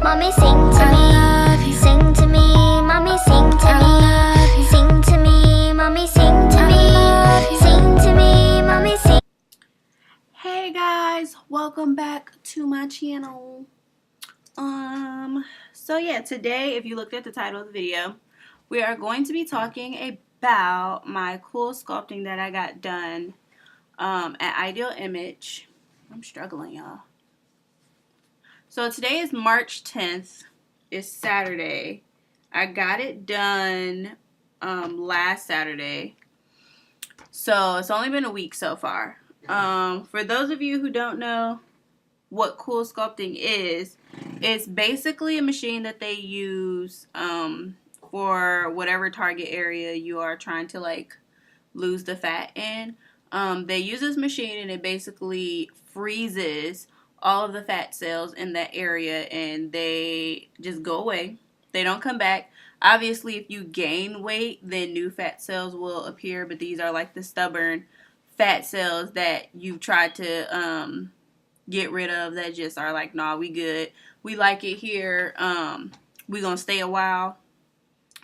Mommy, sing to me, sing to me, mommy, sing to me, sing to me, mommy, sing to me, sing to me, mommy, sing. Hey guys, welcome back to my channel. So yeah, today, if you looked at the title of the video, we are going to be talking about my cool sculpting that I got done at Ideal Image. I'm struggling, y'all. So today is March 10th. It's Saturday. I got it done last Saturday. So it's only been a week so far. For those of you who don't know what Coolsculpting is, it's basically a machine that they use for whatever target area you are trying to like lose the fat in. They use this machine and it basically freezes all of the fat cells in that area and they just go away. They don't come back. Obviously, if you gain weight, then new fat cells will appear, but these are like the stubborn fat cells that you've tried to get rid of that just are like, nah, we good. We like it here. We gonna stay a while.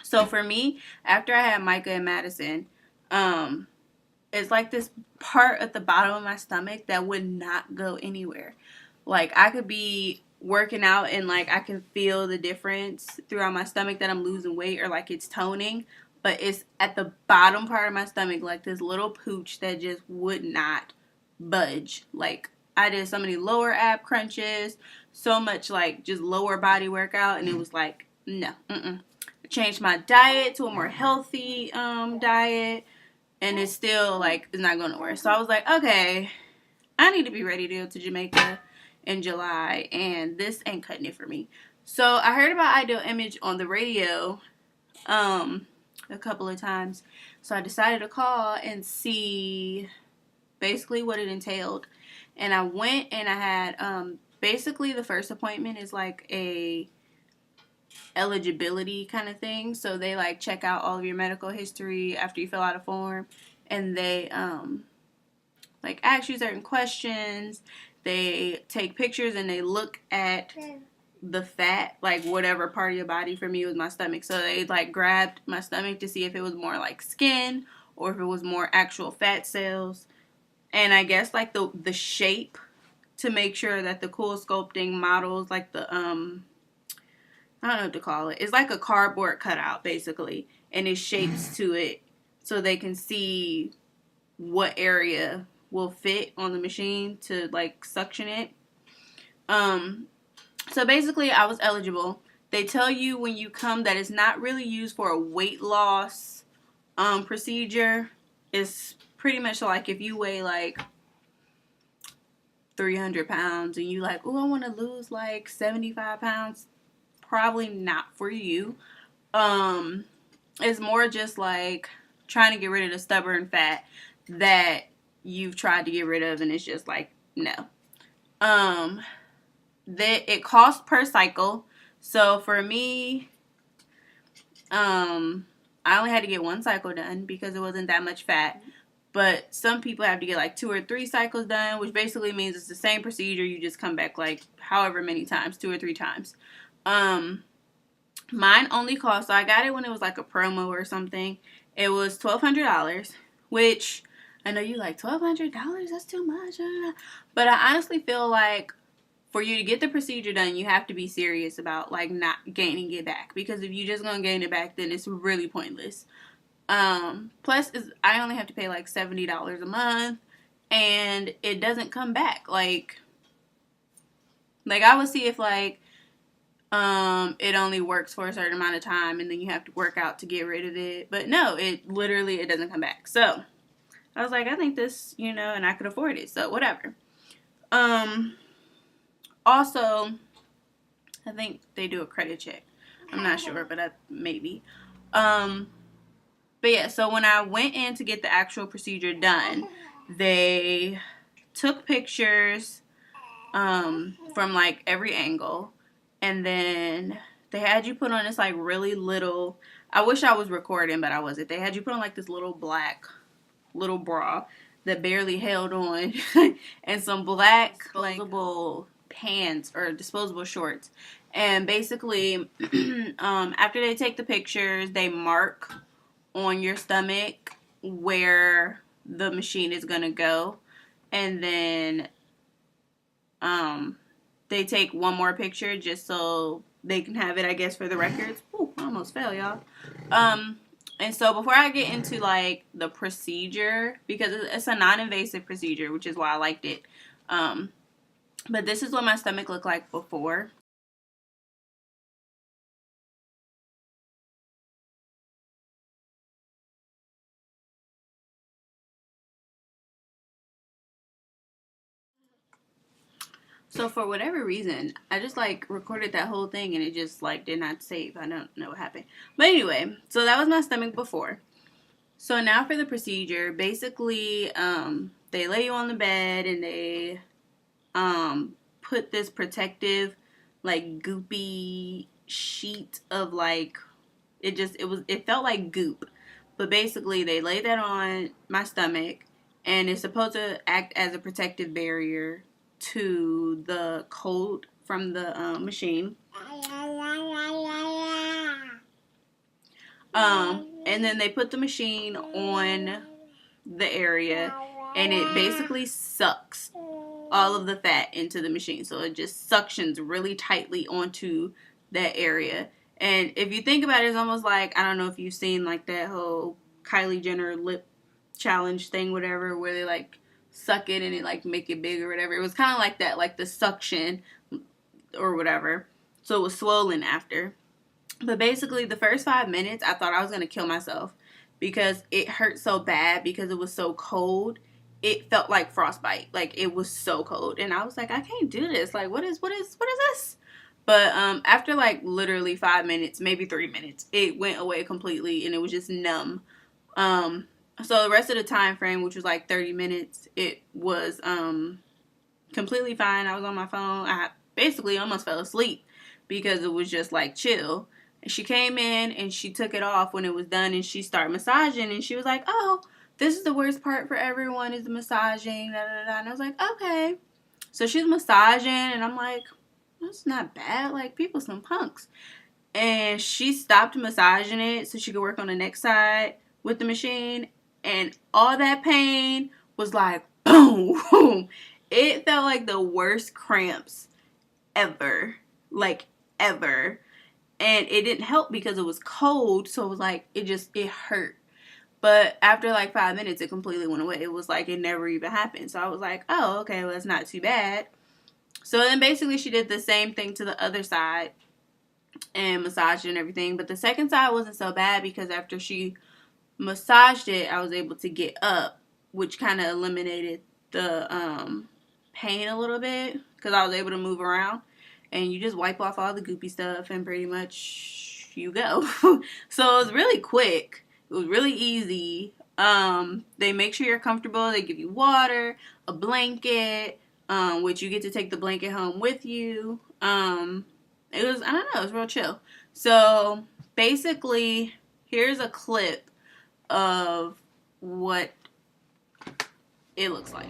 So for me, after I had Micah and Madison, it's like this part at the bottom of my stomach that would not go anywhere. Like I could be working out and like I can feel the difference throughout my stomach that I'm losing weight or like it's toning, but it's at the bottom part of my stomach, like this little pooch that just would not budge. Like I did so many lower ab crunches, so much like just lower body workout, and it was like, no, I changed my diet to a more healthy diet, and it's still like, it's not going nowhere. So I was like, okay, I need to be ready to go to Jamaica in July, and this ain't cutting it for me. So I heard about Ideal Image on the radio a couple of times, so I decided to call and see basically what it entailed. And I went and I had basically the first appointment is like a eligibility kind of thing. So they like check out all of your medical history after you fill out a form, and they like ask you certain questions. They take pictures and they look at the fat, like whatever part of your body. For me, it was my stomach. So they like grabbed my stomach to see if it was more like skin or if it was more actual fat cells. And I guess like the shape to make sure that the Coolsculpting models, like the I don't know what to call it. It's like a cardboard cutout basically, and it shapes to it so they can see what area will fit on the machine to like suction it. So basically I was eligible. They tell you when you come that it's not really used for a weight loss procedure. It's pretty much like if you weigh like 300 pounds and you like, oh, I want to lose like 75 pounds, probably not for you. It's more just like trying to get rid of the stubborn fat that you've tried to get rid of, and it's just like, no. It costs per cycle. So for me, I only had to get one cycle done because it wasn't that much fat. But some people have to get like 2 or 3 cycles done, which basically means it's the same procedure. You just come back like however many times, 2 or 3 times. Mine only cost, so I got it when it was like a promo or something. It was $1,200, which I know you like $1,200, that's too much. But I honestly feel like for you to get the procedure done, you have to be serious about like not gaining it back. Because if you're just going to gain it back, then it's really pointless. Plus, I only have to pay like $70 a month, and it doesn't come back. Like I would see if like it only works for a certain amount of time, and then you have to work out to get rid of it. But no, it doesn't come back. So I was like, I think this, and I could afford it, so whatever. Also, I think they do a credit check. I'm not sure, but maybe. But yeah, so when I went in to get the actual procedure done, they took pictures from like every angle, and then they had you put on this like really little, I wish I was recording, but I wasn't. They had you put on like this little black bra that barely held on and some black disposable pants or disposable shorts. And basically, after they take the pictures, they mark on your stomach where the machine is going to go. And then they take one more picture just so they can have it, I guess, for the records. Ooh, I almost fell, y'all. And so before I get into like the procedure, because it's a non-invasive procedure, which is why I liked it. But this is what my stomach looked like before. So for whatever reason, I just like recorded that whole thing and it just like did not save. I don't know what happened. But anyway, so that was my stomach before. So now for the procedure, basically, they lay you on the bed and they put this protective, like goopy sheet of like it felt like goop. But basically they lay that on my stomach and it's supposed to act as a protective barrier to the cold from the machine. And then they put the machine on the area and it basically sucks all of the fat into the machine. So it just suctions really tightly onto that area. And if you think about it, it's almost like, I don't know if you've seen like that whole Kylie Jenner lip challenge thing, whatever, where they like suck it and it like make it big or whatever. It was kind of like that, like the suction or whatever. So it was swollen after. But basically the first 5 minutes I thought I was going to kill myself because it hurt so bad because it was so cold. It felt like frostbite. Like it was so cold. And I was like, I can't do this. Like what is this? But after like literally 5 minutes, maybe 3 minutes, it went away completely and it was just numb. So the rest of the time frame, which was like 30 minutes, it was completely fine. I was on my phone. I basically almost fell asleep because it was just like chill. And she came in and she took it off when it was done and she started massaging and she was like, oh, this is the worst part for everyone is the massaging, da, da, da. And I was like, okay. So she's massaging and I'm like, that's not bad. Like, people some punks. And she stopped massaging it so she could work on the next side with the machine. And all that pain was like, boom. It felt like the worst cramps ever. Like, ever. And it didn't help because it was cold. So it was like, it hurt. But after like 5 minutes, it completely went away. It was like it never even happened. So I was like, oh, okay, well, it's not too bad. So then basically she did the same thing to the other side and massaged it and everything. But the second side wasn't so bad because after she massaged it, I was able to get up, which kind of eliminated the pain a little bit because I was able to move around. And you just wipe off all the goopy stuff and pretty much you go. So it was really quick. It was really easy. They make sure you're comfortable. They give you water, a blanket, which you get to take the blanket home with you. It was, I don't know, it was real chill. So basically, here's a clip of what it looks like.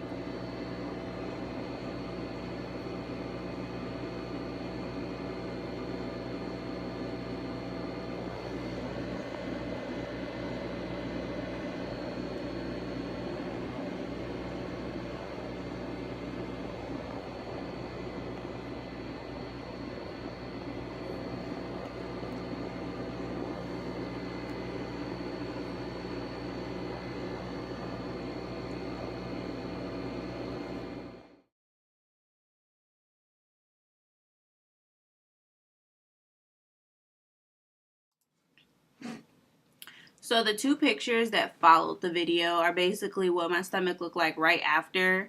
So the two pictures that followed the video are basically what my stomach looked like right after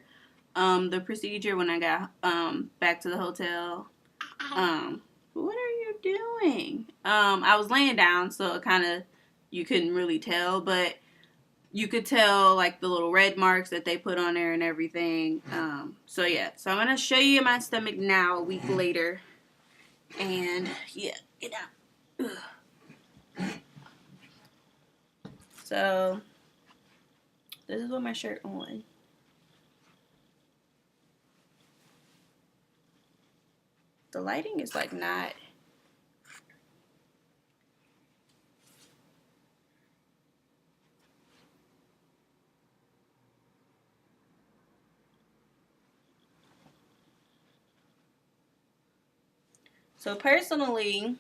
the procedure when I got back to the hotel. What are you doing? I was laying down, so it kind of, you couldn't really tell, but you could tell like the little red marks that they put on there and everything. So yeah, so I'm gonna show you my stomach now a week later, and yeah, get out. Ugh. So this is with my shirt on. The lighting is like not. So personally,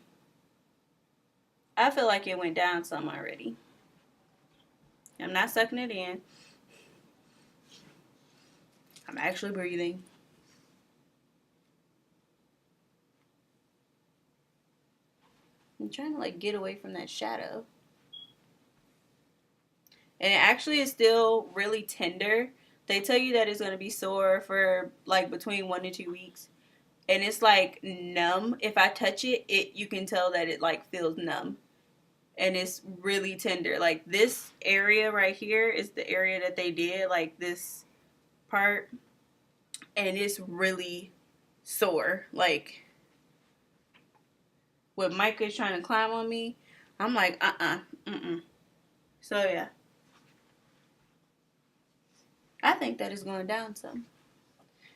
I feel like it went down some already. I'm not sucking it in. I'm actually breathing. I'm trying to like get away from that shadow. And it actually is still really tender. They tell you that it's going to be sore for like between 1 to 2 weeks. And it's like numb. If I touch it, you can tell that it like feels numb. And it's really tender. Like this area right here is the area that they did, like this part. And it's really sore. Like when Micah is trying to climb on me, I'm like, So yeah. I think that is going down some.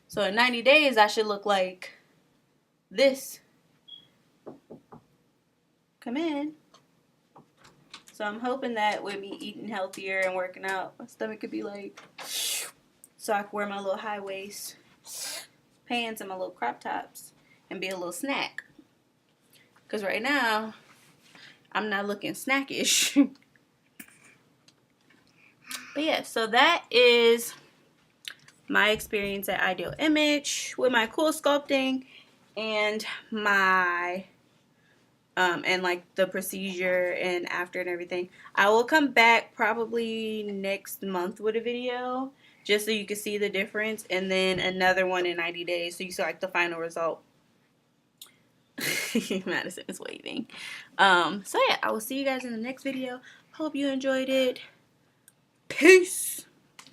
So in 90 days, I should look like this. Come in. So I'm hoping that with me eating healthier and working out, my stomach could be like, so I can wear my little high waist pants and my little crop tops and be a little snack. Because right now, I'm not looking snackish. But yeah, so that is my experience at Ideal Image with my Coolsculpting and my and like the procedure and after and everything. I will come back probably next month with a video just so you can see the difference, and then another one in 90 days so you see like the final result. Madison is waving. So yeah, I will see you guys in the next video. Hope you enjoyed it. Peace.